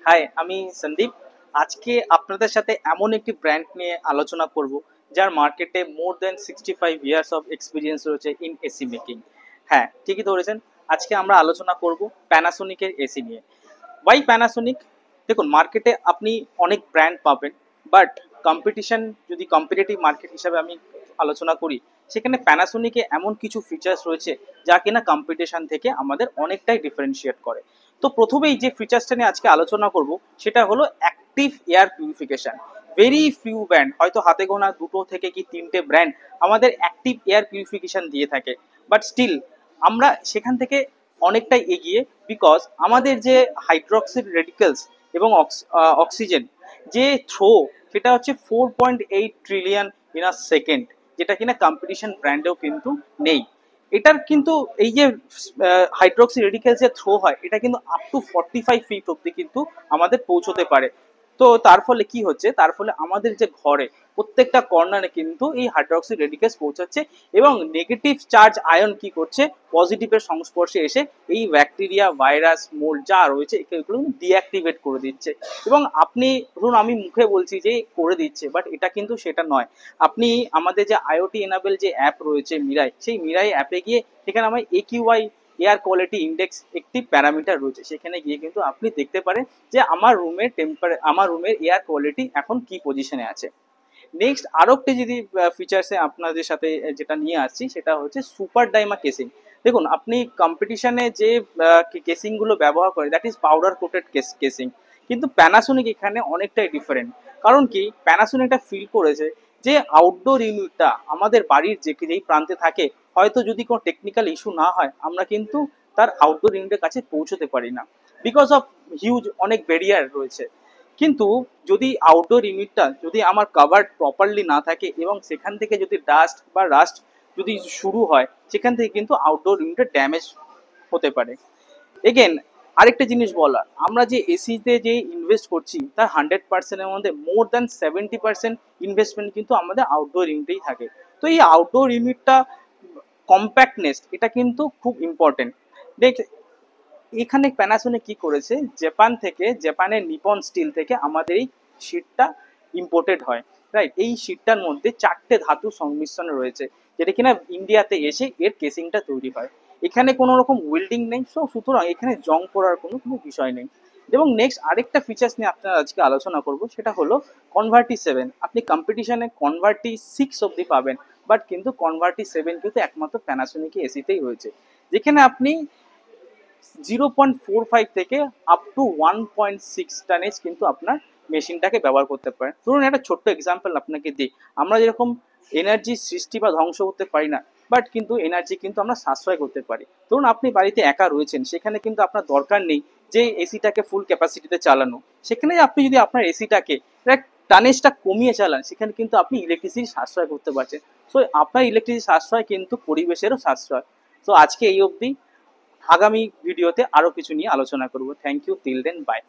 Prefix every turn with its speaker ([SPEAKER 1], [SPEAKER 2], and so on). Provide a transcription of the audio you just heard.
[SPEAKER 1] High, আমি সন্দীপ। আজকে আপনাদের সাথে এমন একটি ব্র্যান্ড নিয়ে আলোচনা করব যার মার্কেটে more than 65 years of experience রয়েছে ইন এসি মেকিং। হ্যাঁ, ঠিকই ধরেছেন। আজকে আমরা আলোচনা করব প্যানাসোনিকের এসি নিয়ে। Why Panasonic? দেখুন, মার্কেটে আপনি অনেক ব্র্যান্ড পাবেন, বাট কম্পিটিশন যদি কম্পিটিটিভ মার্কেট হিসাবে আমি আলোচনা করি, সেখানে প্যানাসোনিকে এমন কিছু ফিচার্স রয়েছে যা কিনা কম্পিটিশন থেকে আমাদের অনেকটাই ডিফারেন্সিয়েট করে। তো প্রথমেই যে ফিচার্সটা নিয়ে আজকে আলোচনা করব সেটা হলো active air purification. Very few brand, হয়তো হাতে গোনা দুটো থেকে কি তিনটে ব্র্যান্ড আমাদের অ্যাক্টিভ এয়ার পিউরিফিকেশন দিয়ে থাকে, বাট স্টিল আমরা সেখান থেকে অনেকটাই এগিয়ে। বিকজ আমাদের যে হাইড্রক্সিল রেডিকেলস এবং অক্সিজেন যে থ্রো, সেটা হচ্ছে 4.8 ট্রিলিয়ন ইন আ সেকেন্ড, যেটা কিনা কম্পিটিশন ব্র্যান্ডেও কিন্তু নেই। এটার কিন্তু এই যে হাইড্রক্সি রেডিকেলস যে থ্রো হয়, এটা কিন্তু আপ টু 45 ফিট অব্দি কিন্তু আমাদের পৌঁছতে পারে। তো তার ফলে কি হচ্ছে, তার ফলে আমাদের যে ঘরে প্রত্যেকটা কর্নারে কিন্তু এই হাইড্রক্সি রেডিকেলস পৌঁছাচ্ছে, এবং নেগেটিভ চার্জ আয়ন কি করছে, পজিটিভের সংস্পর্শে এসে এই ব্যাকটেরিয়া, ভাইরাস, মোল্ড যা রয়েছে এগুলো ডিঅ্যাক্টিভেট করে দিচ্ছে। এবং আপনি ধরুন, আমি মুখে বলছি যে করে দিচ্ছে, বাট এটা কিন্তু সেটা নয়। আপনি আমাদের যে আইওটি এনাবেল যে অ্যাপ রয়েছে মিরাই, সেই মিরাই অ্যাপে গিয়ে সেখানে আমার একিউআই এয়ার কোয়ালিটি ইন্ডেক্স একটি প্যারামিটার রয়েছে, সেখানে গিয়ে কিন্তু আপনি দেখতে পারেন যে আমার রুমের এয়ার কোয়ালিটি এখন কি পজিশনে আছে। নেক্সট আরো একটি যদি ফিচার্সে আপনাদের সাথে যেটা নিয়ে আসছি, সেটা হচ্ছে সুপার ডাইমা কেসিং। দেখুন, আপনি কম্পিটিশনে যে কেসিং গুলো ব্যবহার করে, that is powder coated casing, কিন্তু প্যানাসোনিক এখানে অনেকটাই ডিফারেন্ট। কারণ কি, প্যানাসোনিকটা ফিল করেছে যে আউটডোর ইউনিটটা আমাদের বাড়ির যেই প্রান্তে থাকে, হয়তো যদি কোনো টেকনিক্যাল ইস্যু না হয়, আমরা কিন্তু তার আউটডোর ইউনিটের কাছে পৌঁছতে পারি না, বিকজ অফ হিউজ অনেক ব্যারিয়ার রয়েছে। কিন্তু যদি আউটডোর ইউনিটটা যদি আমার কাভার্ড প্রপারলি না থাকে, এবং সেখান থেকে যদি ডাস্ট বা রাস্ট যদি শুরু হয়, সেখান থেকে কিন্তু আউটডোর ইউনিটের ড্যামেজ হতে পারে। এগেন, আরেকটা জিনিস বলার, আমরা যে এসিতে যে ইনভেস্ট করছি তার 100%-এর মধ্যে মোর দ্যান 70% ইনভেস্টমেন্ট কিন্তু আমাদের আউটডোর ইউনিটেই থাকে। তো এই আউটডোর ইউনিটটা কম্প্যাক্টনেস, এটা কিন্তু খুব ইম্পর্টেন্ট। দেখ, এখানে প্যানাসোনিক কি করেছে, জাপানের নিপন স্টিল থেকে আমাদের এই শিটটা ইম্পোর্টেড হয়, রাইট। এই শিটটার মধ্যে 4টে ধাতু সংমিশ্রণ রয়েছে, যেটা কিনা ইন্ডিয়াতে এসে এর কেসিংটা তৈরি হয়। এখানে কোনো রকম ওয়েল্ডিং নেই, সুতরাং এখানে জং পড়ার কোনো বিষয় নেই। এবং নেক্সট আরেকটা ফিচার্স নিয়ে আপনারা আজকে আলোচনা করব, সেটা হলো কনভার্টি 7। আপনি কম্পিটিশনে কনভার্টি 6 অব্দি পাবেন, বাট কিন্তু কনভার্টি 7 কিন্তু একমাত্র প্যানাসোনিক এসিতেই রয়েছে, যেখানে আপনি 0.45 থেকে আপ টু 1.6 টানেজ কিন্তু আপনার মেশিনটাকে ব্যবহার করতে পারেন। ধরুন, একটা ছোট্ট এক্সাম্পল আপনাকে দিই। আমরা যেরকম এনার্জি সৃষ্টি বা ধ্বংস করতে পারি না, বাট কিন্তু এনার্জি কিন্তু আমরা সাশ্রয় করতে পারি। ধরুন, আপনি বাড়িতে একা রয়েছেন, সেখানে কিন্তু আপনার দরকার নেই যে এসিটাকে ফুল ক্যাপাসিটিতে চালানো। সেখানে আপনি যদি আপনার এসিটাকে টানেজটা কমিয়ে চালান, সেখানে কিন্তু আপনি ইলেকট্রিসিটি সাশ্রয় করতে পারছেন। সো আপনার ইলেকট্রিসিটি সাশ্রয় কিন্তু পরিবেশেরও সাশ্রয়। তো আজকে এই অবধি। আগামী ভিডিওতে আরো কিছু নিয়ে আলোচনা করব। Thank you, till then, by.